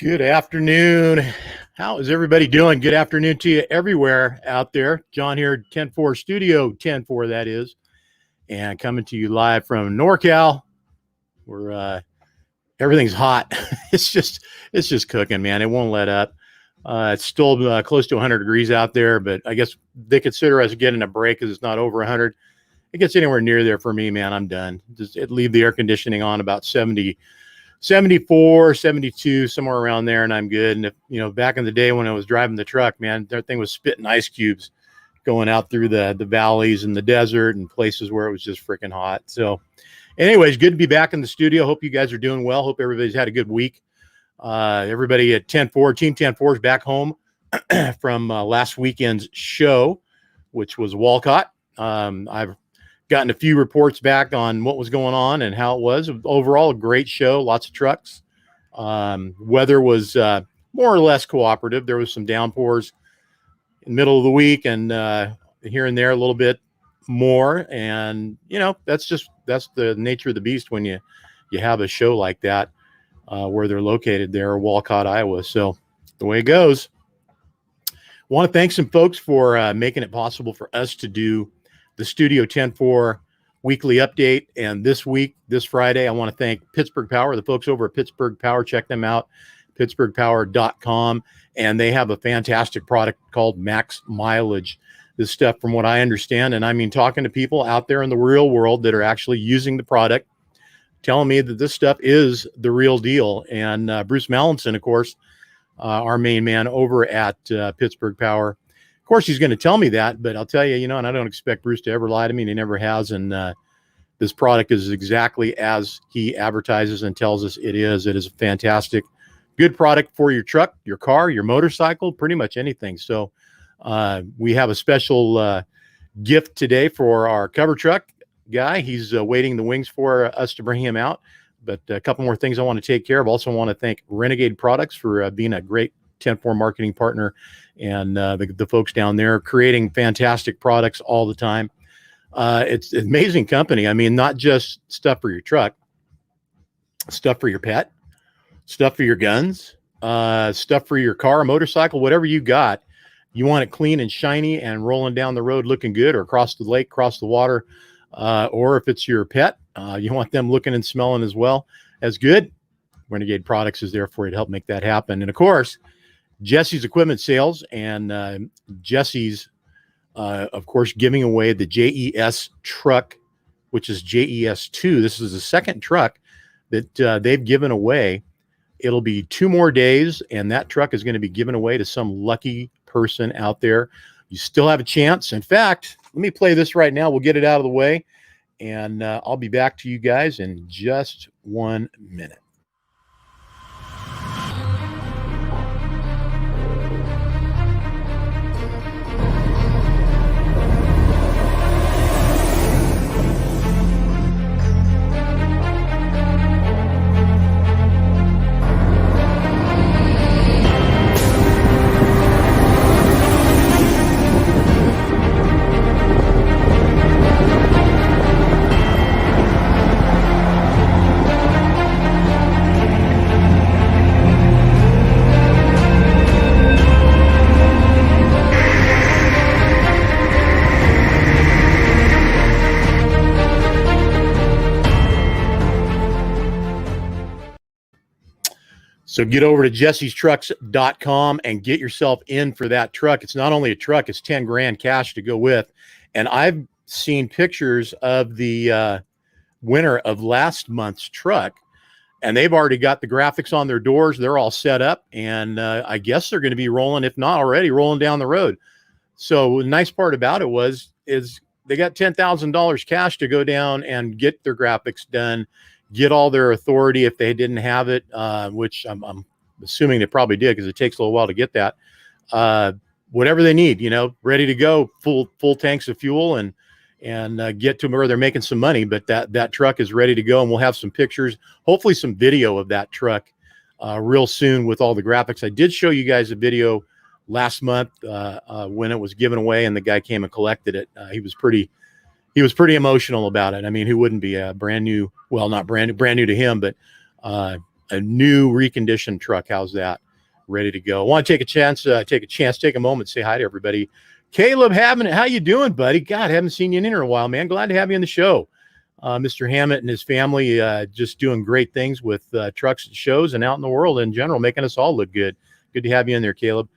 Good afternoon. How is everybody doing? Good afternoon to you everywhere out there. John here, 10-4 Studio 10-4, that is, and coming to you live from NorCal, where everything's hot. it's just cooking, man. It won't let up. It's still close to 100 degrees out there, but I guess they consider us getting a break because it's not over 100. It gets anywhere near there for me, man, I'm done. Just leave the air conditioning on about 74, 72, somewhere around there, and I'm good. And if, back in the day when I was driving the truck, man, that thing was spitting ice cubes going out through the valleys and the desert and places where it was just freaking hot. So anyways, good to be back in the studio. Hope you guys are doing well. Hope everybody's had a good week. Everybody at 10-4, Team 10-4 is back home from last weekend's show, which was Walcott. I've gotten a few reports back on what was going on and how it was. Overall, a great show, lots of trucks. Weather was more or less cooperative. There was some downpours in the middle of the week and here and there a little bit more. And, that's the nature of the beast when you have a show like that where they're located there, Walcott, Iowa. So the way it goes. Want to thank some folks for making it possible for us to do the Studio 10-4 weekly update. And this Friday, I want to thank Pittsburgh Power, the folks over at Pittsburgh Power. Check them out, pittsburghpower.com. And they have a fantastic product called Max Mileage. This stuff, from what I understand, and I mean, talking to people out there in the real world that are actually using the product, telling me that this stuff is the real deal. And Bruce Mallinson, of course, our main man over at Pittsburgh Power, of course, he's going to tell me that, but I'll tell you, and I don't expect Bruce to ever lie to me, and he never has. And this product is exactly as he advertises and tells us it is. It is a fantastic, good product for your truck, your car, your motorcycle, pretty much anything. So we have a special gift today for our cover truck guy. He's waiting in the wings for us to bring him out. But a couple more things I want to take care of. Also want to thank Renegade Products for being a great 10-4 marketing partner, and the folks down there creating fantastic products all the time. It's an amazing company. I mean, not just stuff for your truck, stuff for your pet, stuff for your guns, stuff for your car, motorcycle, whatever you got. You want it clean and shiny and rolling down the road looking good, or across the lake, across the water, or if it's your pet, you want them looking and smelling as well as good. Renegade Products is there for you to help make that happen. And of course, Jesse's Equipment Sales, and Jesse's, of course, giving away the JES truck, which is JES2. This is the second truck that they've given away. It'll be 2 more days, and that truck is going to be given away to some lucky person out there. You still have a chance. In fact, let me play this right now. We'll get it out of the way, and I'll be back to you guys in just 1 minute. So get over to jessestrucks.com and get yourself in for that truck. It's not only a truck, it's 10 grand cash to go with. And I've seen pictures of the winner of last month's truck, and they've already got the graphics on their doors. They're all set up, and I guess they're going to be rolling, if not already rolling down the road. So the nice part about it is they got $10,000 cash to go down and get their graphics done, get all their authority if they didn't have it, which I'm assuming they probably did, because it takes a little while to get that. Whatever they need, ready to go, full tanks of fuel, and get to where they're making some money. But that truck is ready to go, and we'll have some pictures, hopefully some video of that truck real soon with all the graphics. I did show you guys a video last month when it was given away and the guy came and collected it. He was pretty emotional about it. I mean, who wouldn't be? Brand new, well, not brand new to him, but a new reconditioned truck. How's that? Ready to go. I want to take a moment, say hi to everybody. Caleb Hammett, how you doing, buddy? God, haven't seen you in a while, man. Glad to have you on the show. Mr. Hammett and his family just doing great things with trucks at shows and out in the world in general, making us all look good. Good to have you in there, Caleb.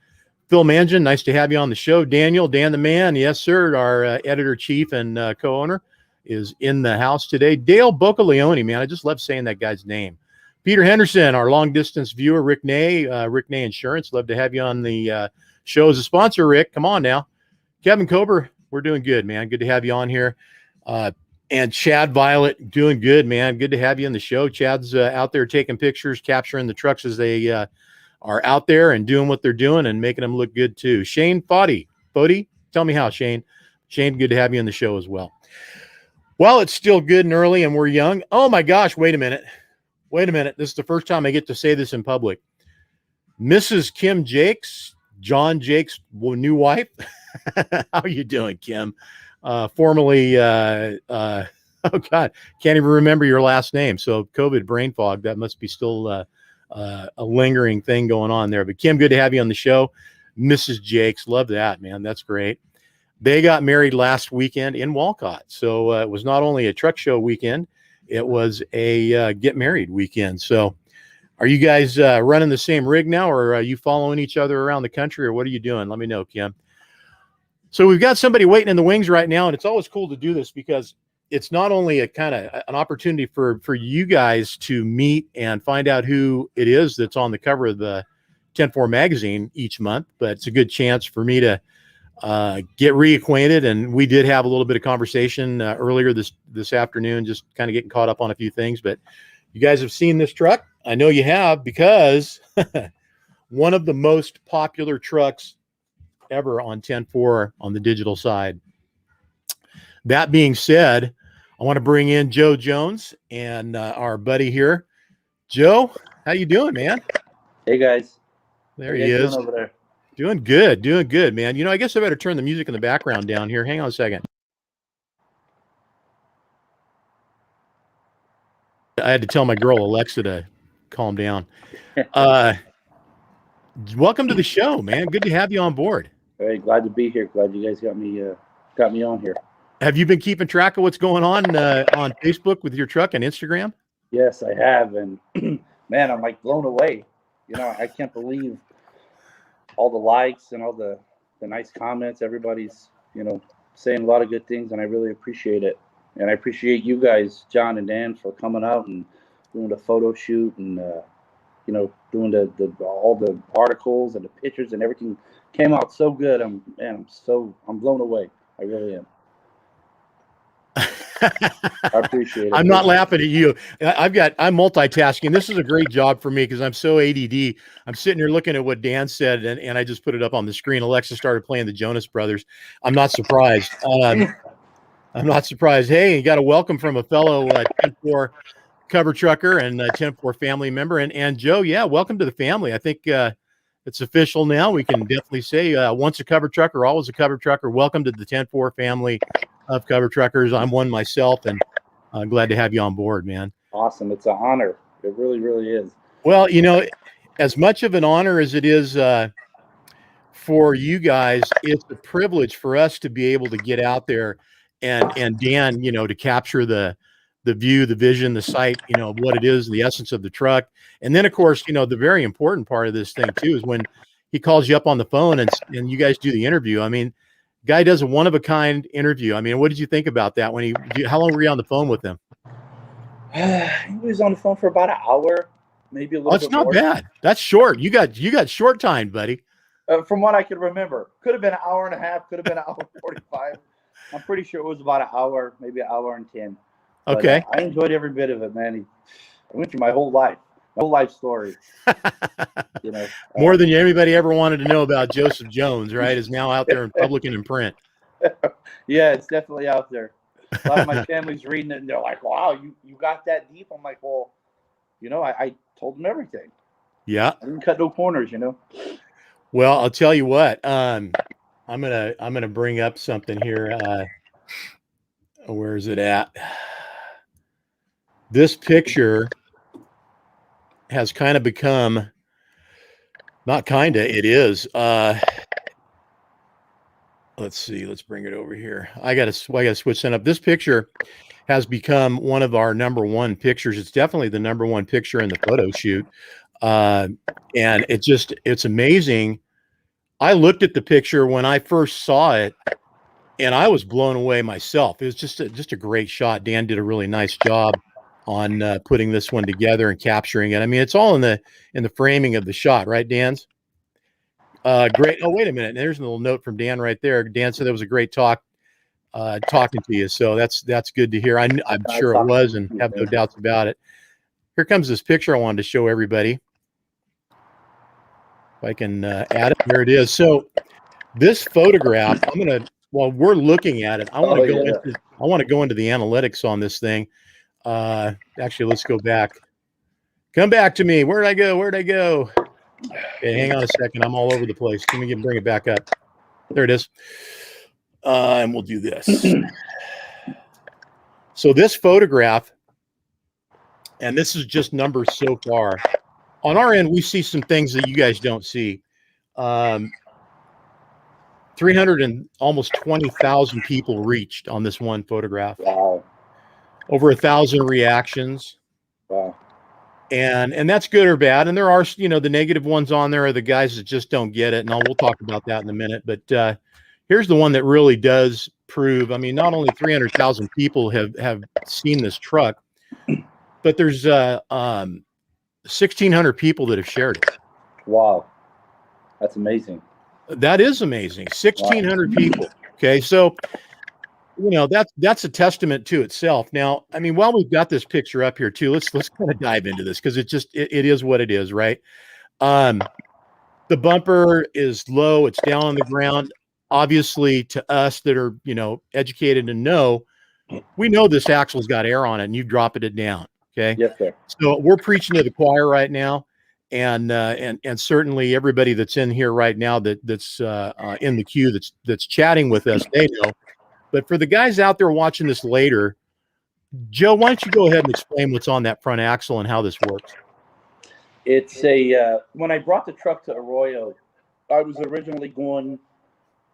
Phil Mangin, nice to have you on the show. Dan the man, yes, sir, our editor-chief and co-owner is in the house today. Dale Bocaleone, man, I just love saying that guy's name. Peter Henderson, our long-distance viewer, Rick Ney Insurance. Love to have you on the show as a sponsor, Rick. Come on now. Kevin Kober, we're doing good, man. Good to have you on here. And Chad Violet, doing good, man. Good to have you on the show. Chad's out there taking pictures, capturing the trucks as they are out there and doing what they're doing and making them look good too. Shane Foddy, tell me how, Shane. Shane, good to have you on the show as well. Well, it's still good and early and we're young. Oh my gosh, wait a minute. This is the first time I get to say this in public. Mrs. Kim Jakes, John Jakes' new wife. How you doing, Kim? Formerly, oh God, can't even remember your last name. So COVID brain fog, that must be still a lingering thing going on there. But Kim, good to have you on the show. Mrs. Jakes, love that, man. That's great. They got married last weekend in Walcott. So it was not only a truck show weekend, it was a get married weekend. So are you guys running the same rig now, or are you following each other around the country, or what are you doing? Let me know, Kim. So we've got somebody waiting in the wings right now, and it's always cool to do this because it's not only a kind of an opportunity for you guys to meet and find out who it is that's on the cover of the 10-4 magazine each month, but it's a good chance for me to get reacquainted. And we did have a little bit of conversation earlier this afternoon, just kind of getting caught up on a few things. But you guys have seen this truck. I know you have, because one of the most popular trucks ever on 10-4 on the digital side. That being said, I want to bring in Joe Jones and our buddy here. Joe, how you doing, man? Hey guys. There he is. Over there? Doing good, man. You know, I guess I better turn the music in the background down here. Hang on a second. I had to tell my girl Alexa to calm down. Welcome to the show, man. Good to have you on board. Very glad to be here. Glad you guys got me on here. Have you been keeping track of what's going on Facebook with your truck and Instagram? Yes, I have. And man, I'm like blown away. You know, I can't believe all the likes and all the nice comments. Everybody's, you know, saying a lot of good things, and I really appreciate it. And I appreciate you guys, John and Dan, for coming out and doing the photo shoot and, you know, doing all the articles and the pictures and everything came out so good. I'm blown away. I really am. I appreciate it. I'm not laughing at you. I'm multitasking. This is a great job for me because I'm so ADD. I'm sitting here looking at what Dan said, and I just put it up on the screen. Alexa started playing the Jonas Brothers. I'm not surprised. I'm not surprised. Hey, you got a welcome from a fellow 10-4 cover trucker and 10-4 family member. And Joe, yeah, welcome to the family. I think it's official now. We can definitely say once a cover trucker, always a cover trucker. Welcome to the 10-4 family of cover truckers. I'm one myself, and I'm glad to have you on board, man. Awesome. It's an honor. It really, really is. Well, you know, as much of an honor as it is for you guys, it's a privilege for us to be able to get out there and Dan, you know, to capture the view, the vision, the sight, you know, what it is, the essence of the truck. And then, of course, you know, the very important part of this thing too is when he calls you up on the phone and you guys do the interview. I mean, guy does a one-of-a-kind interview. I mean, what did you think about that? How long were you on the phone with him? He was on the phone for about an hour, maybe a little bit more. That's not bad. That's short. You got short time, buddy. From what I could remember, could have been an hour and a half, could have been an hour 45. I'm pretty sure it was about an hour, maybe an hour and 10. But, okay. I enjoyed every bit of it, man. I went through my whole life story. You know, more than anybody ever wanted to know about Joseph Jones, right? Is now out there in public and in print. Yeah, it's definitely out there. A lot of my family's reading it, and they're like, "Wow, you got that deep?" I'm like, "Well, you know, I told them everything. Yeah, I didn't cut no corners, you know." Well, I'll tell you what. I'm gonna bring up something here. Where is it at? This picture has kind of become, not kind of, it is. Let's see. Let's bring it over here. I got to switch that up. This picture has become one of our number one pictures. It's definitely the number one picture in the photo shoot. And it's amazing. I looked at the picture when I first saw it, and I was blown away myself. It was just a great shot. Dan did a really nice job on putting this one together and capturing it. I mean, it's all in the framing of the shot, right, Dan's? Great. Oh, wait a minute. There's a little note from Dan right there. Dan said that was a great talk, talking to you. So that's good to hear. I'm sure it was, and have no doubts about it. Here comes this picture I wanted to show everybody. If I can add it, there it is. So this photograph, while we're looking at it, I want to go into the analytics on this thing. Actually, let's go back. Come back to me. Where'd I go? Okay, hang on a second. I'm all over the place. Let me bring it back up. There it is. And we'll do this. So this photograph, and this is just numbers so far. On our end, we see some things that you guys don't see. 300 and almost 20,000 people reached on this one photograph. Wow. Over 1,000 reactions. Wow. And that's good or bad. And there are, the negative ones on there are the guys that just don't get it. And we'll talk about that in a minute. But here's the one that really does prove. I mean, not only 300,000 people have seen this truck, but there's 1,600 people that have shared it. Wow. That's amazing. That is amazing. 1,600 people. Okay. So, that's a testament to itself. Now, I mean, while we've got this picture up here too, let's kind of dive into this, because it is what it is, right? The bumper is low, it's down on the ground. Obviously, to us that are, educated and know, we know this axle's got air on it, and you dropping it down. Okay. Yes, sir. So we're preaching to the choir right now. And certainly everybody that's in here right now that's in the queue that's chatting with us, they know. But for the guys out there watching this later, Joe, why don't you go ahead and explain what's on that front axle and how this works? It's when I brought the truck to Arroyo, I was originally going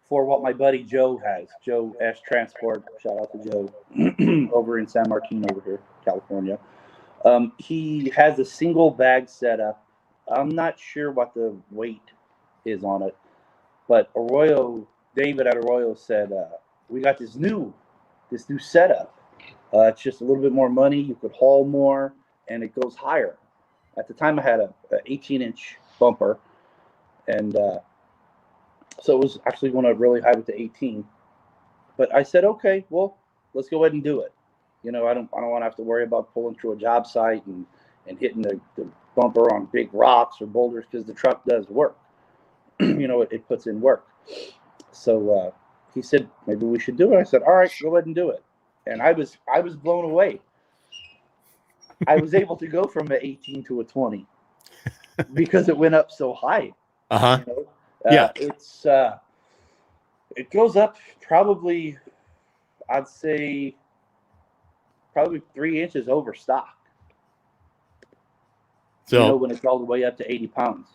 for what my buddy Joe has. Joe S Transport, shout out to Joe, over in San Martin over here, California. He has a single bag setup. I'm not sure what the weight is on it, but David at Arroyo said, we got this new setup. It's just a little bit more money. You could haul more, and it goes higher. At the time, I had a 18-inch bumper, and so it was actually going up really high with the 18. But I said, okay, well, let's go ahead and do it. I don't want to have to worry about pulling through a job site and hitting the bumper on big rocks or boulders, because the truck does work. It puts in work. So he said, maybe we should do it. I said, all right, go ahead and do it. And I was blown away. I was able to go from an 18 to a 20 because it went up so high. Uh-huh. Yeah. It goes up probably, I'd say, probably 3 inches over stock. So when it's all the way up to 80 pounds.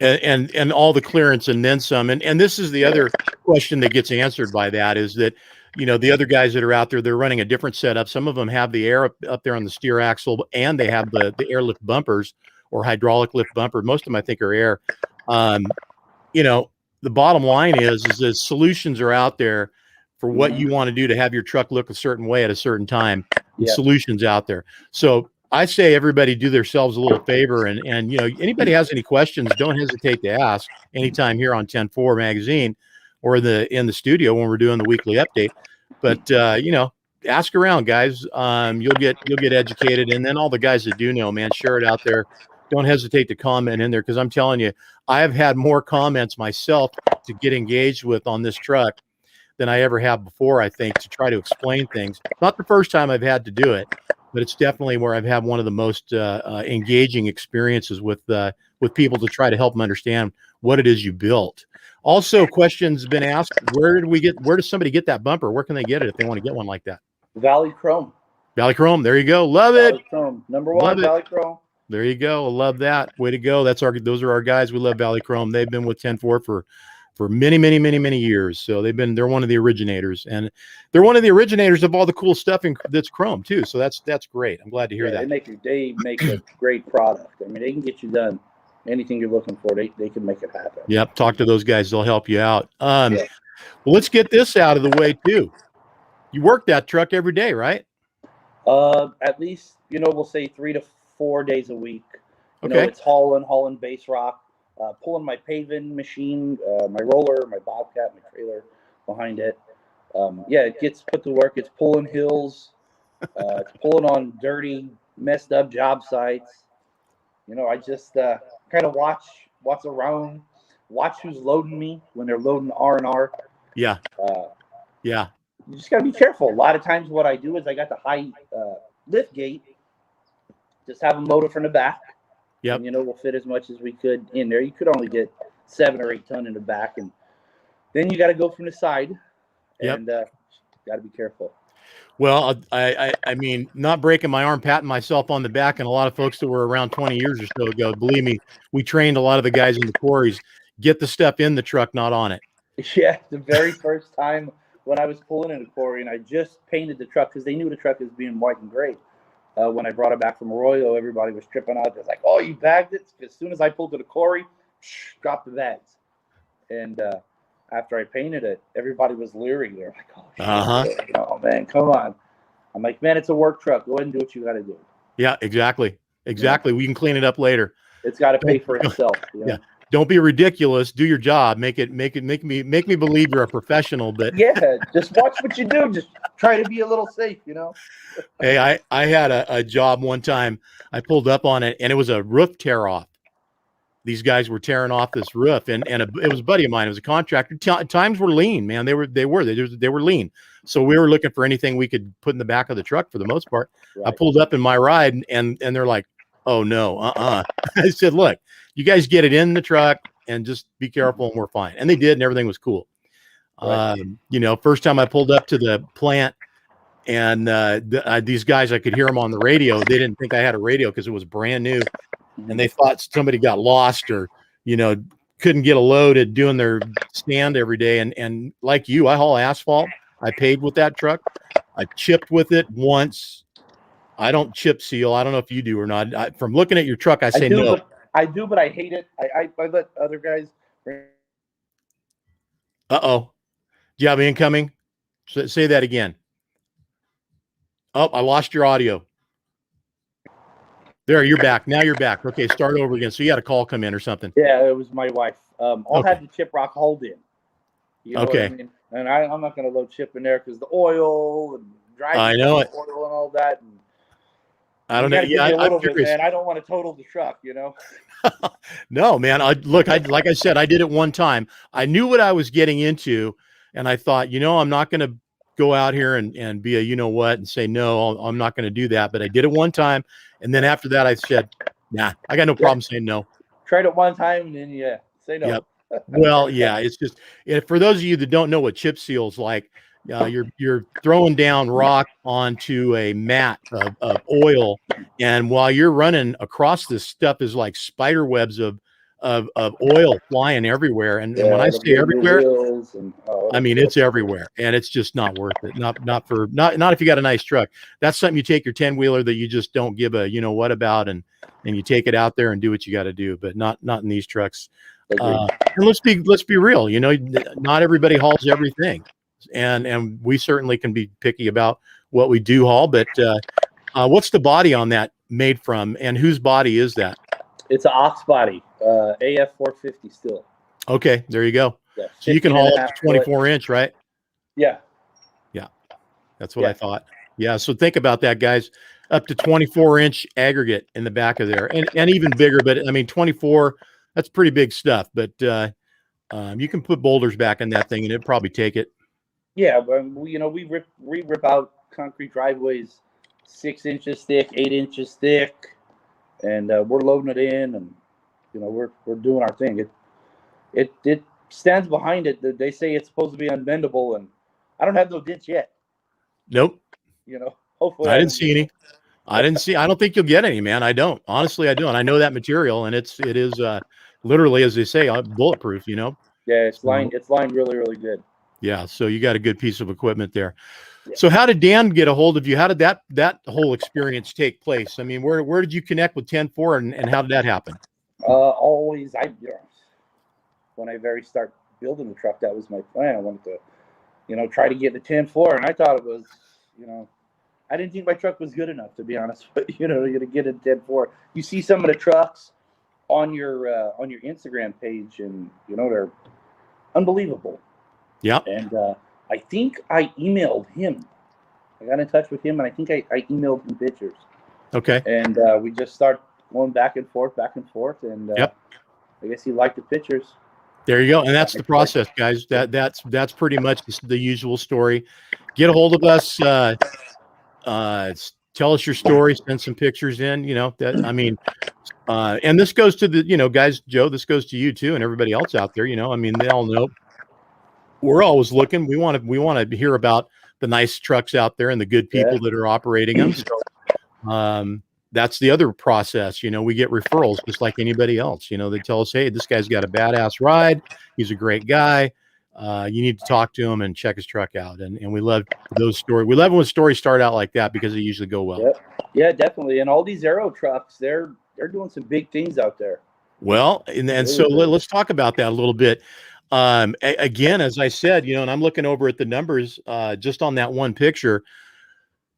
And all the clearance and then some. And this is the other question that gets answered by that, is that, the other guys that are out there, they're running a different setup. Some of them have the air up there on the steer axle, and they have the airlift bumpers or hydraulic lift bumper. Most of them, I think, are air. The bottom line is that solutions are out there for what you want to do to have your truck look a certain way at a certain time. Yeah. Solutions out there. So I say everybody do themselves a little favor, and anybody has any questions, don't hesitate to ask anytime here on 10-4 magazine or in the studio when we're doing the weekly update. But ask around, guys. You'll get educated, and then all the guys that do know, man, share it out there. Don't hesitate to comment in there, because I'm telling you, I have had more comments myself to get engaged with on this truck than I ever have before, I think, to try to explain things. Not the first time I've had to do it, but it's definitely where I've had one of the most engaging experiences with people to try to help them understand what it is you built. Also, questions been asked: where does somebody get that bumper? Where can they get it if they want to get one like that? Valley Chrome. Valley Chrome. There you go. Love it. Valley Chrome. Number one, Valley Chrome. There you go. I love that. Way to go. Those are our guys. We love Valley Chrome. They've been with 10-4 for many, many, many, many years. So they're one of the originators, and they're one of the originators of all the cool stuff that's Chrome too. So that's great. I'm glad to hear that. They make a great product. I mean, they can get you done anything you're looking for. They can make it happen. Yep. Talk to those guys. They'll help you out. Yeah. Well, let's get this out of the way too. You work that truck every day, right? At least, we'll say 3 to 4 days a week. It's hauling base rock, pulling my paving machine, my roller, my Bobcat, my trailer behind it. It gets put to work. It's pulling hills. It's pulling on dirty, messed up job sites. I just kind of watch what's around, watch who's loading me when they're loading R&R. Yeah. Yeah. You just got to be careful. A lot of times what I do is I got the high lift gate, just have them load it from the back. Yep. And, we'll fit as much as we could in there. You could only get 7 or 8 ton in the back. And then you got to go from the side. And got to be careful. Well, I mean, not breaking my arm, patting myself on the back, and a lot of folks that were around 20 years or so ago, believe me, we trained a lot of the guys in the quarries, get the stuff in the truck, not on it. Yeah, the very first time when I was pulling in a quarry, and I just painted the truck because they knew the truck was being white and gray. When I brought it back from Arroyo, everybody was tripping out. They're like, "Oh, you bagged it?" As soon as I pulled to the quarry, dropped the bags. And after I painted it, everybody was leery. They're like, "Oh, shit, oh man, come on!" I'm like, "Man, it's a work truck. Go ahead and do what you got to do." Yeah, exactly. Yeah. We can clean it up later. It's got to pay for itself. Yeah. Don't be ridiculous. Do your job. Make me believe you're a professional. But yeah, just watch what you do. Just try to be a little safe, Hey, I had a job one time. I pulled up on it, and it was a roof tear off. These guys were tearing off this roof, and it was a buddy of mine. It was a contractor. Times were lean, man. They were lean. So we were looking for anything we could put in the back of the truck for the most part. Right. I pulled up in my ride, and they're like, "Oh no, I said, "Look, you guys get it in the truck and just be careful, and we're fine." And they did, and everything was cool. Right. First time I pulled up to the plant, and these guys, I could hear them on the radio. They didn't think I had a radio because it was brand new, and they thought somebody got lost or couldn't get a load at doing their stand every day. And like you, I haul asphalt. I paved with that truck. I chipped with it once. I don't chip seal. I don't know if you do or not. From looking at your truck, I say no. I do, but I hate it. I let other guys. Do you have incoming? Say that again. Oh, I lost your audio. There, you're back. Now you're back. Okay, start over again. So you had a call come in or something. Yeah, it was my wife. I'll have the chip rock hold in. You know okay. What I mean? And I'm not going to load chip in there because the oil and driving oil and all that. And I don't know. Yeah, I'm curious. Man, I don't want to total the truck, No, man. Like I said, I did it one time. I knew what I was getting into, and I thought, I'm not going to go out here and be a and say no. I'm not going to do that. But I did it one time, and then after that, I said, nah, I got no problem saying no. Tried it one time, and then say no. Yep. Well, yeah, it's just for those of you that don't know what chip seal is like. You're throwing down rock onto a mat of oil, and while you're running across this stuff is like spider webs of oil flying everywhere. And when I say everywhere, I mean it's everywhere, and it's just not worth it. Not if you got a nice truck. That's something you take your 10-wheeler that you just don't give a what about, and you take it out there and do what you got to do, but not in these trucks. And let's be real. Not everybody hauls everything. And we certainly can be picky about what we do haul, but what's the body on that made from, and whose body is that? It's an ox body, AF 450 still. Okay, there you go. Yeah, so you can haul up to 24 inch, right? Yeah. Yeah, that's what I thought. Yeah, so think about that, guys. Up to 24 inch aggregate in the back of there, and even bigger. But I mean, 24, that's pretty big stuff. But you can put boulders back in that thing, and it'd probably take it. Yeah, but we rip out concrete driveways 6 inches thick, 8 inches thick, and we're loading it in, and we're doing our thing. It stands behind it. They say it's supposed to be unbendable, and I don't have no dents yet. Nope. Hopefully I didn't see any. I didn't see. I don't think you'll get any, man. I don't. Honestly, I don't. I know that material, and it is literally, as they say, bulletproof. You know. Yeah, it's So, lined really, really good. yeah. So you got a good piece of equipment there. Yeah. So how did Dan get a hold of you? How did that whole experience take place? I mean, where did you connect with 10-4 and how did that happen? Always, when I very start building the truck, that was my plan. I wanted to, try to get the 10-4, and I thought it was, I didn't think my truck was good enough, to be honest. But you're gonna get a 10-4. You see some of the trucks on your Instagram page, and they're unbelievable. Yeah. And I think I emailed him. I got in touch with him, and I think I emailed him pictures. Okay. And we just start going back and forth, and yep. I guess he liked the pictures. There you go. And that's the process, guys. That's pretty much the usual story. Get a hold of us. Tell us your story. Send some pictures in. And this goes to the guys. Joe, this goes to you too, and everybody else out there. I mean, they all know we're always looking. We want to hear about the nice trucks out there and the good people that are operating them. So, that's the other process. We get referrals just like anybody else. They tell us, hey, this guy's got a badass ride. He's a great guy. You need to talk to him and check his truck out. And we love those stories. We love when stories start out like that because they usually go well. Yep. Yeah, definitely. And all these aero trucks, they're doing some big things out there. Well, and so let's talk about that a little bit. Again, as I said, and I'm looking over at the numbers just on that one picture.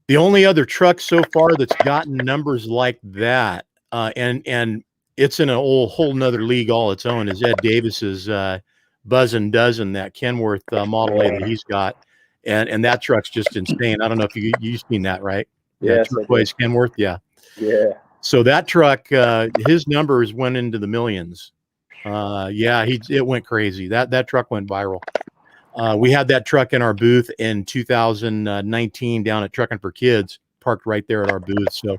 The only other truck so far that's gotten numbers like that, and it's in a whole nother league all its own, is Ed Davis's Buzzin' Dozen, that Kenworth Model A that he's got, and that truck's just insane. I don't know if you've seen that, right? Yeah, turquoise Kenworth, yeah. Yeah. So that truck, his numbers went into the millions. It went crazy. That truck went viral. We had that truck in our booth in 2019 down at Trucking for Kids, parked right there at our booth. So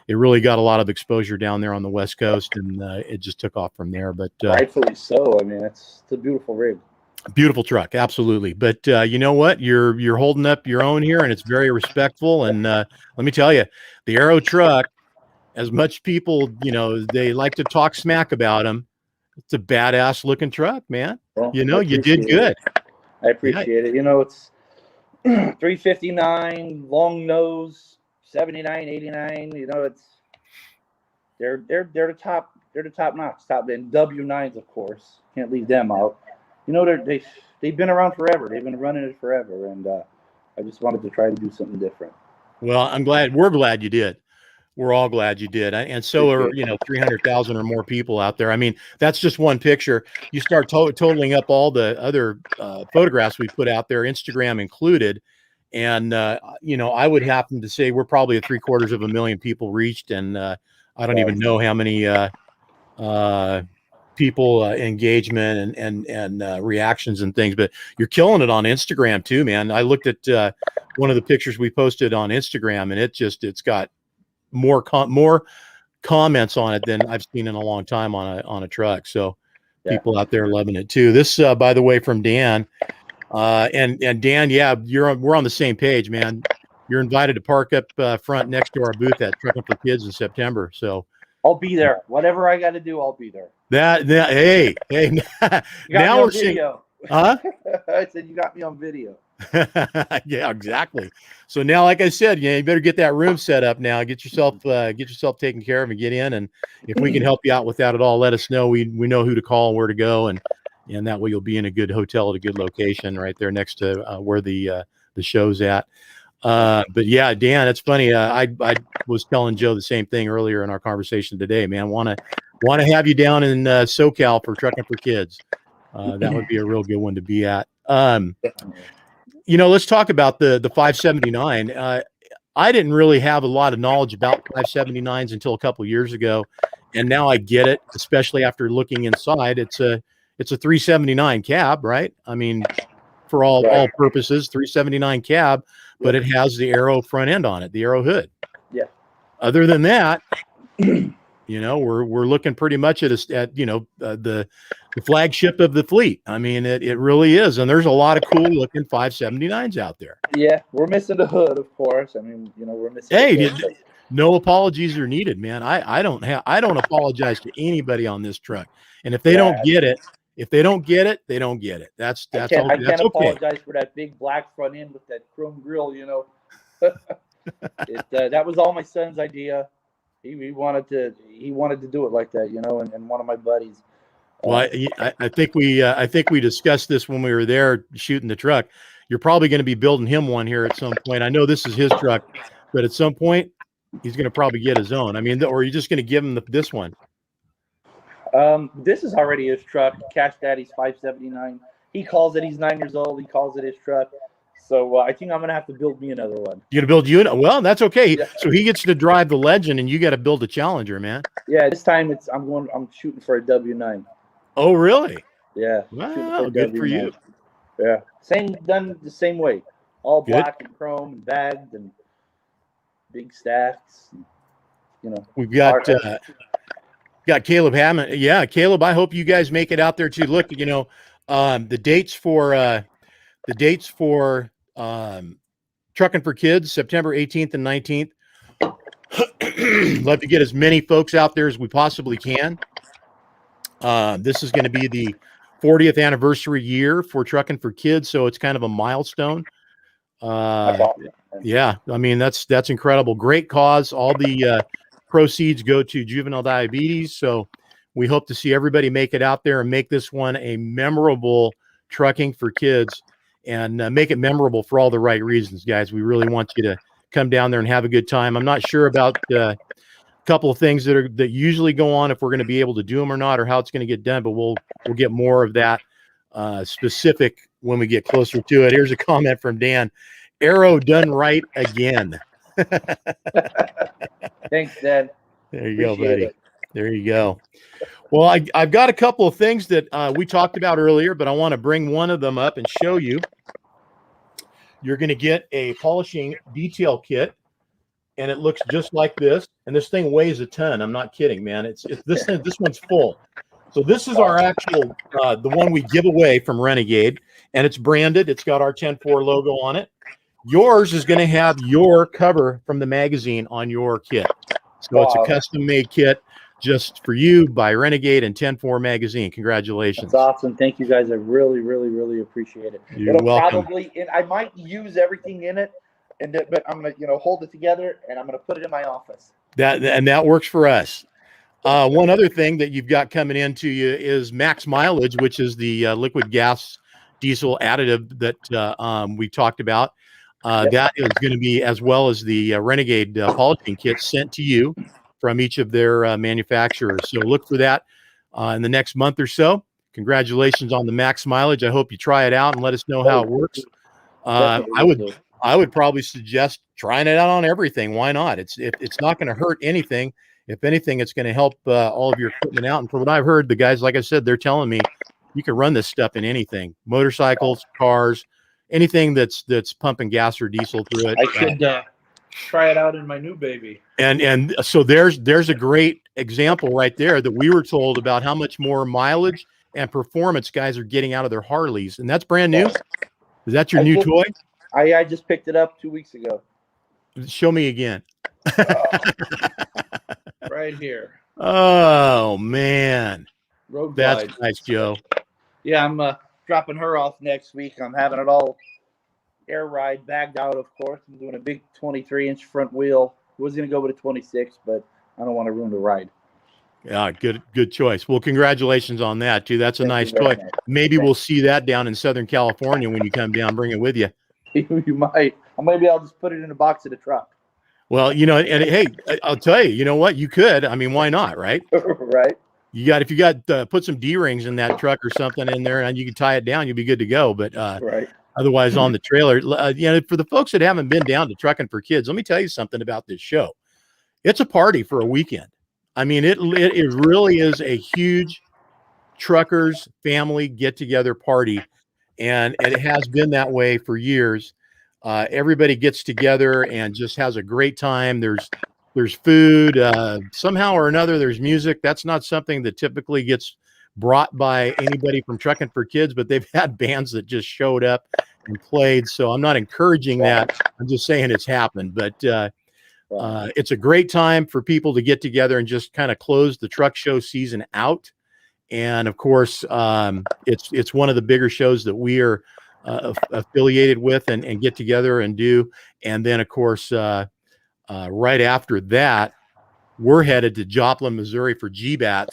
it really got a lot of exposure down there on the West Coast, and it just took off from there. But rightfully so. I mean, it's a beautiful rig. Beautiful truck, absolutely. But you know what? You're holding up your own here, and it's very respectful. And let me tell you, the Aero truck, as much people, they like to talk smack about them. It's a badass looking truck, man. Well, you did good. I appreciate it. It's 359 long nose, 79, 89. It's they're the top. They're the top notch. Top then W9s, of course. Can't leave them out. They've been around forever. They've been running it forever, and I just wanted to try to do something different. Well, we're glad you did. We're all glad you did. And so are, 300,000 or more people out there. I mean, that's just one picture. You start totaling up all the other photographs we put out there, Instagram included. And, I would happen to say we're probably at 750,000 people reached. And I don't even know how many people engagement and reactions and things, but you're killing it on Instagram too, man. I looked at one of the pictures we posted on Instagram, and it's got more comments on it than I've seen in a long time on a truck. So people out there loving it too. This, by the way, from Dan, and Dan, we're on the same page, man. You're invited to park up front next to our booth at Trucking for Kids in September. So I'll be there. Whatever I got to do, I'll be there. Hey, now we're seeing. Huh? I said you got me on video. Yeah, exactly. So now, like I said, you better get that room set up now. Get yourself taken care of and get in. And if we can help you out with that at all, let us know. We know who to call and where to go, and that way you'll be in a good hotel at a good location right there next to where the show's at. But yeah, Dan, it's funny. I was telling Joe the same thing earlier in our conversation today. Man, want to have you down in SoCal for Trucking for Kids. That would be a real good one to be at. Let's talk about the 579. I didn't really have a lot of knowledge about 579s until a couple of years ago, and now I get it, especially after looking inside. It's a 379 cab, right? I mean, for all purposes, 379 cab, but it has the Aero front end on it, the Aero hood. Yeah. Other than that, we're looking pretty much at the flagship of the fleet. I mean, it really is. And there's a lot of cool looking 579s out there. Yeah. We're missing the hood, of course. I mean, we're missing. Hey, No apologies are needed, man. I don't apologize to anybody on this truck. And if they don't get it, they don't get it. That's I all. can't That's okay. apologize for that big black front end with that chrome grill. That was all my son's idea. He wanted to do it like that, and one of my buddies. Well, I think we discussed this when we were there shooting the truck. You're probably going to be building him one here at some point. I know this is his truck, but at some point he's going to probably get his own. I mean, or are you just going to give him this one? This is already his truck, Cash Daddy's 579. He calls it. He's 9 years old. He calls it his truck. So I think I'm gonna have to build me another one. You're gonna build you? Well, that's okay. Yeah. So he gets to drive the Legend, and you got to build a Challenger, man. Yeah, this time I'm shooting for a W9. Oh, really? Yeah. Wow, good for you. Yeah, done the same way, all black and chrome and bagged and big stacks. We've got Caleb Hammond. Yeah, Caleb. I hope you guys make it out there too. Look, the dates for Trucking for Kids, September 18th and 19th. Love to get as many folks out there as we possibly can. This is going to be the 40th anniversary year for Trucking for Kids, so it's kind of a milestone. Yeah, I mean that's incredible. Great cause. All the proceeds go to juvenile diabetes. So we hope to see everybody make it out there and make this one a memorable Trucking for Kids. And make it memorable for all the right reasons, guys. We really want you to come down there and have a good time. I'm not sure about a couple of things that usually go on, if we're going to be able to do them or not, or how it's going to get done. But we'll get more of that specific when we get closer to it. Here's a comment from Dan: "Arrow done right again." Thanks, Dan. There you go, buddy. There you go. Well, I've got a couple of things that we talked about earlier, but I want to bring one of them up and show you. You're going to get a polishing detail kit, and it looks just like this. And this thing weighs a ton. I'm not kidding, man. This one's full. So this is our actual the one we give away from Renegade, and it's branded. It's got our 10-4 logo on it. Yours is going to have your cover from the magazine on your kit. So it's a custom-made kit just for you by Renegade and 10-4 magazine. Congratulations. That's awesome. Thank you guys. I really, really, really appreciate it. You're welcome. I might use everything in it, but I'm going to, hold it together, and I'm going to put it in my office. That works for us. One other thing that you've got coming into you is Max Mileage, which is the liquid gas diesel additive that we talked about. That is going to be, as well as the Renegade polishing kit, sent to you from each of their manufacturers. So look for that in the next month or so. Congratulations on the Max Mileage. I hope you try it out and let us know how it works. I would probably suggest trying it out on everything. Why not? It's not going to hurt anything. If anything, it's going to help all of your equipment out. And from what I've heard, the guys, like I said, they're telling me you can run this stuff in anything: motorcycles, cars, anything that's pumping gas or diesel through it. I could try it out in my new baby. And so there's a great example right there that we were told about how much more mileage and performance guys are getting out of their Harleys, and that's brand new. Is that your new toy? I just picked it up 2 weeks ago. Show me again. Right here. Oh man, Road that's glide. nice, Joe. Yeah, I'm dropping her off next week. I'm having it all air ride, bagged out, of course. I'm doing a big 23-inch front wheel. I was going to go with a 26, but I don't want to ruin the ride. Yeah, good choice. Well, congratulations on that, too. That's a nice toy. Maybe we'll see that down in Southern California when you come down. Bring it with you. You might. Or maybe I'll just put it in a box of the truck. Well, and hey, I'll tell you, you know what? You could. I mean, why not, right? Right. If you got put some D-rings in that truck or something in there, and you can tie it down, you'll be good to go. But right. Otherwise, on the trailer, for the folks that haven't been down to Trucking for Kids, let me tell you something about this show. It's a party for a weekend. I mean, it really is a huge truckers family get-together party, and it has been that way for years. Everybody gets together and just has a great time. There's food. Somehow or another, there's music. That's not something that typically gets brought by anybody from Trucking for Kids, but they've had bands that just showed up and played. So I'm not encouraging that. I'm just saying it's happened. But It's a great time for people to get together and just kind of close the truck show season out. And of course, it's one of the bigger shows that we are affiliated with and get together and do. And then, of course, right after that, we're headed to Joplin, Missouri for GBATS.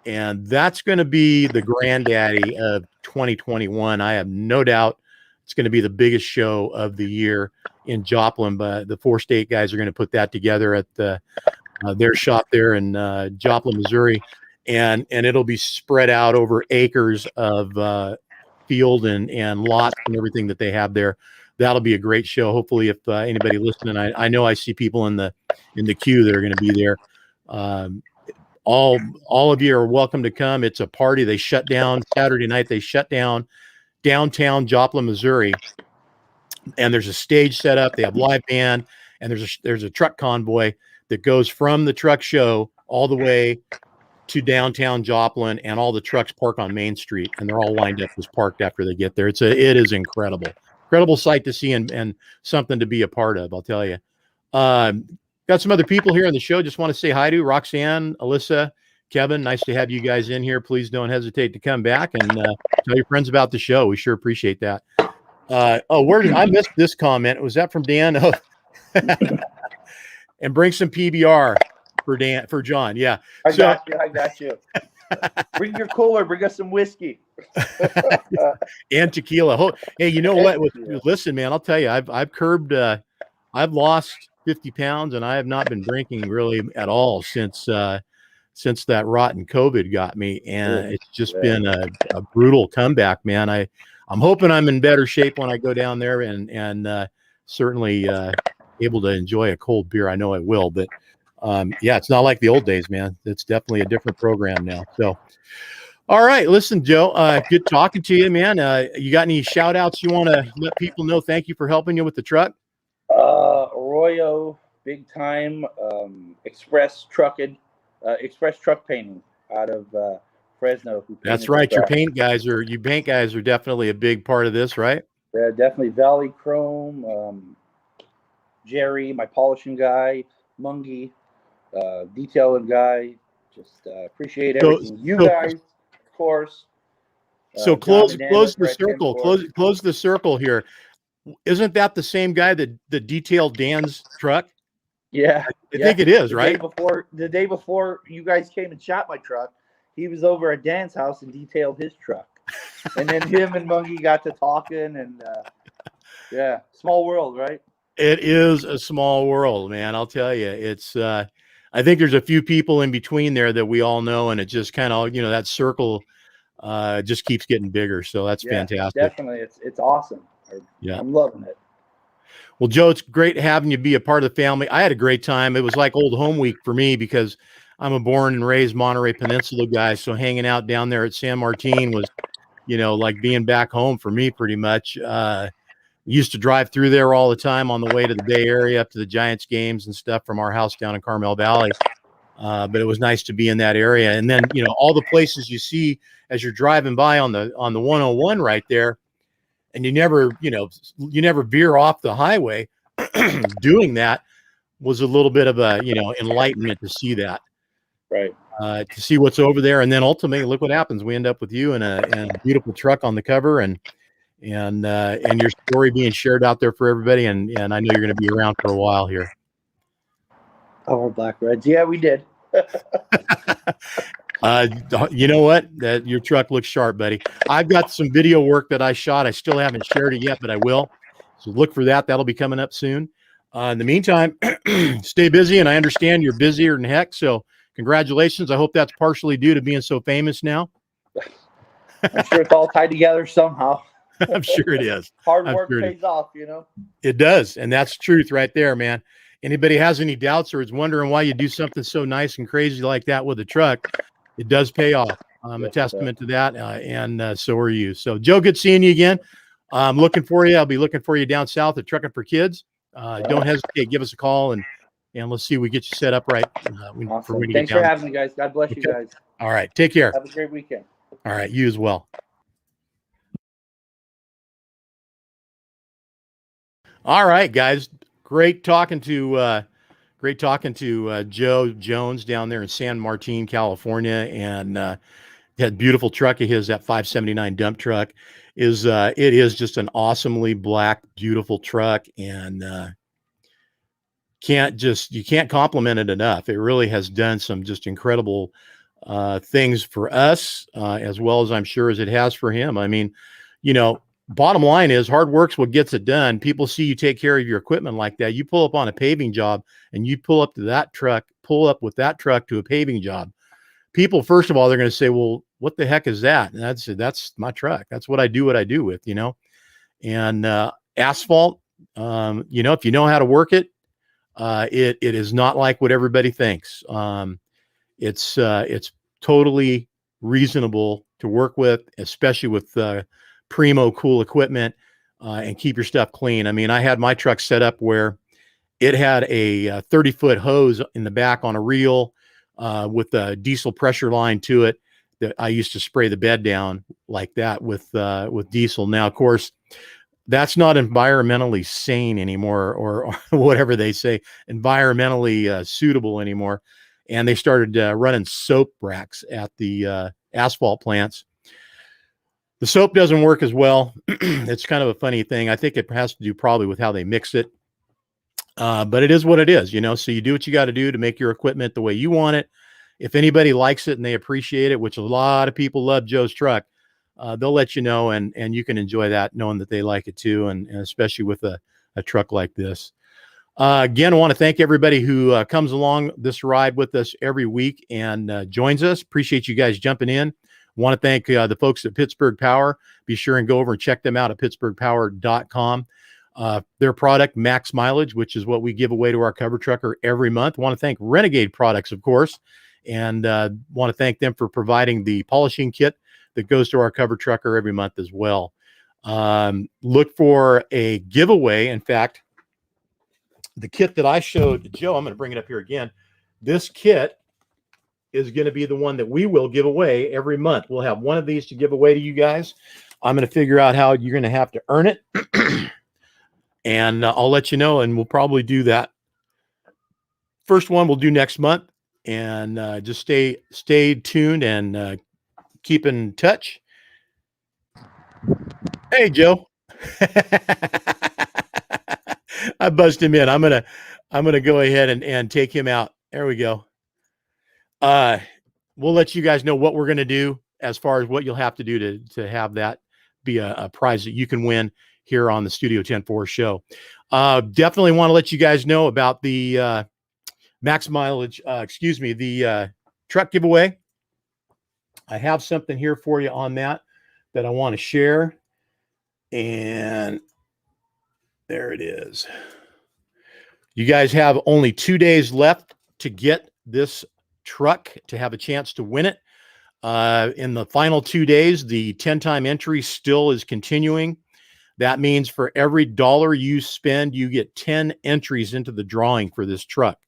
And that's going to be the granddaddy of 2021. I have no doubt it's going to be the biggest show of the year in Joplin. But the 4State guys are going to put that together at their shop there in Joplin, Missouri. And it'll be spread out over acres of field and lots and everything that they have there. That'll be a great show. Hopefully, if anybody listening, I know I see people in the queue that are going to be there. All of you are welcome to come. It's a party. They shut down Saturday night. They shut down downtown Joplin, Missouri, and there's a stage set up. They have live band, and there's a truck convoy that goes from the truck show all the way to downtown Joplin, and all the trucks park on Main Street, and they're all lined up as parked after they get there. It is incredible sight to see and something to be a part of. I'll tell you. Got some other people here on the show. Just want to say hi to Roxanne, Alyssa, Kevin. Nice to have you guys in here. Please don't hesitate to come back and tell your friends about the show. We sure appreciate that. I missed this comment. Was that from Dan? Oh. And bring some PBR for John. Yeah. I got you. Bring your cooler. Bring us some whiskey. And tequila. Hey, you know what? Listen, man, I'll tell you, I've curbed, I've lost 50 pounds, and I have not been drinking really at all since that rotten COVID got me. And it's just been a brutal comeback, man. I'm hoping I'm in better shape when I go down there and certainly able to enjoy a cold beer. I know I will, but yeah, it's not like the old days, man. It's definitely a different program now. So, all right, listen, Joe, good talking to you, man. You got any shout outs you want to let people know? Thank you for helping you with the truck. Arroyo, big time, Express Truck Painting out of Fresno. That's right. You paint guys are definitely a big part of this, right? Yeah, definitely. Valley Chrome, Jerry, my polishing guy, Mungie, detailing guy. Just appreciate everything. You guys, of course. So close the circle. Close the circle here. Isn't that the same guy that detailed Dan's truck? Yeah, I think it is, right? The day before you guys came and shot my truck, he was over at Dan's house and detailed his truck. And then him and Mungie got to talking, and yeah, small world, right? It is a small world, man. I'll tell you, it's. I think there's a few people in between there that we all know, and it just kind of, that circle just keeps getting bigger. So that's fantastic. Definitely, it's awesome. Yeah, I'm loving it. Well, Joe, it's great having you be a part of the family. I had a great time. It was like old home week for me because I'm a born and raised Monterey Peninsula guy. So hanging out down there at San Martin was, like being back home for me pretty much. Used to drive through there all the time on the way to the Bay Area up to the Giants games and stuff from our house down in Carmel Valley. But it was nice to be in that area. And then, all the places you see as you're driving by on the 101 right there, and you never veer off the highway. Doing that was a little bit of a, enlightenment to see that. Right. To see what's over there. And then ultimately, look what happens. We end up with you in a beautiful truck on the cover and your story being shared out there for everybody. And I know you're going to be around for a while here. Our Black Reds. Yeah, we did. You know what? Your truck looks sharp, buddy. I've got some video work that I shot. I still haven't shared it yet, but I will. So look for that. That'll be coming up soon. In the meantime, stay busy. And I understand you're busier than heck. So congratulations. I hope that's partially due to being so famous now. I'm sure it's all tied together somehow. I'm sure it is. Hard work pays off, It does. And that's truth right there, man. Anybody has any doubts or is wondering why you do something so nice and crazy like that with a truck, it does pay off. I'm a testament to that. And so are you. So Joe, good seeing you again. I'm looking for you. I'll be looking for you down south at Trucking for Kids. Don't hesitate. Give us a call and let's see, we get you set up right. Awesome. Thanks for having me, guys. God bless you guys. All right. Take care. Have a great weekend. All right. You as well. All right, guys. Great talking to Great talking to Joe Jones down there in San Martin, California, and that beautiful truck of his, that 579 dump truck, is it is just an awesomely black, beautiful truck, and you can't compliment it enough. It really has done some just incredible things for us, as well as I'm sure as it has for him. I mean, bottom line is hard work's what gets it done. People see you take care of your equipment like that. You pull up on a paving job and you pull up with that truck to a paving job. People, first of all, they're going to say, well, what the heck is that? And that's my truck. That's what I do with, and asphalt, if you know how to work it, it is not like what everybody thinks. It's totally reasonable to work with, especially with primo cool equipment, and keep your stuff clean. I mean, I had my truck set up where it had a 30-foot hose in the back on a reel with a diesel pressure line to it that I used to spray the bed down like that with diesel. Now, of course, that's not environmentally sane anymore, or whatever they say, environmentally suitable anymore. And they started running soap racks at the asphalt plants. The soap doesn't work as well. It's kind of a funny thing. I think it has to do probably with how they mix it. But it is what it is, so you do what you got to do to make your equipment the way you want it. If anybody likes it and they appreciate it, which a lot of people love Joe's truck, they'll let you know, and you can enjoy that knowing that they like it too. And especially with a truck like this. Again, I want to thank everybody who comes along this ride with us every week and joins us. Appreciate you guys jumping in. Want to thank the folks at Pittsburgh Power. Be sure and go over and check them out at pittsburghpower.com. Their product, Max Mileage, which is what we give away to our cover trucker every month. Want to thank Renegade Products, of course, and want to thank them for providing the polishing kit that goes to our cover trucker every month as well. Look for a giveaway. In fact, the kit that I showed Joe, I'm going to bring it up here again. This kit is going to be the one that we will give away every month. We'll have one of these to give away to you guys. I'm going to figure out how you're going to have to earn it. And I'll let you know, and we'll probably do that. First one we'll do next month, and just stay tuned and keep in touch. Hey, Joe. I buzzed him in. I'm gonna go ahead and take him out. There we go. We'll let you guys know what we're gonna do as far as what you'll have to do to have that be a prize that you can win here on the Studio 10-4 show. Definitely want to let you guys know about the Max Mileage, the truck giveaway. I have something here for you on that I want to share. And there it is. You guys have only 2 days left to get this truck to have a chance to win it. In the final 2 days, the 10-time entry still is continuing. That means for every dollar you spend, you get 10 entries into the drawing for this truck.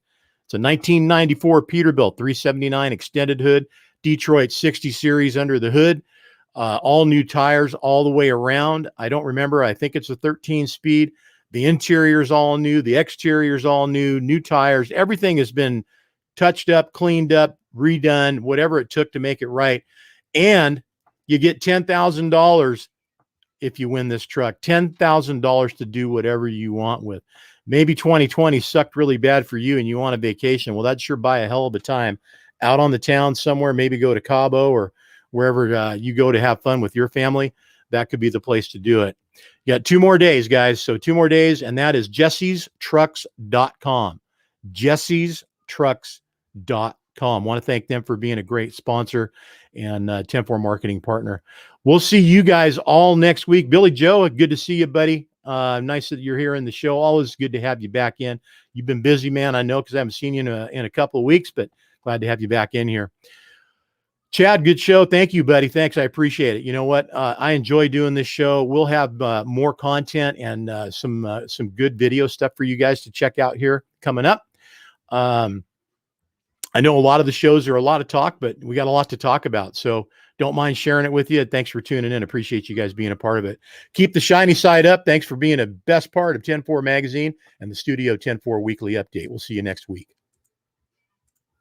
It's a 1994 Peterbilt 379 extended hood, Detroit 60 series under the hood, all new tires all the way around. I don't remember. I think it's a 13-speed. The interior's all new. The exterior's all new. New tires. Everything has been touched up, cleaned up, redone, whatever it took to make it right. And you get $10,000 if you win this truck. $10,000 to do whatever you want with. Maybe 2020 sucked really bad for you and you want a vacation. Well, that'd sure buy a hell of a time out on the town somewhere. Maybe go to Cabo or wherever you go to have fun with your family. That could be the place to do it. You got 2 more days, guys. So 2 more days, and that is jessiestrucks.com. jessiestrucks.com. Want to thank them for being a great sponsor and 10-4 marketing partner. We'll see you guys all next week. Billy Joe, good to see you, buddy. Nice that you're here in the show. Always good to have you back in. You've been busy, man. I know, because I haven't seen you in a couple of weeks, but glad to have you back in here. Chad, good show. Thank you, buddy. Thanks. I appreciate it. You know what? I enjoy doing this show. We'll have more content and some good video stuff for you guys to check out here coming up. I know a lot of the shows are a lot of talk, but we got a lot to talk about. So Don't mind sharing it with you. Thanks for tuning in. Appreciate you guys being a part of it. Keep the shiny side up. Thanks for being a best part of 10-4 Magazine and the Studio 10-4 Weekly Update. We'll see you next week.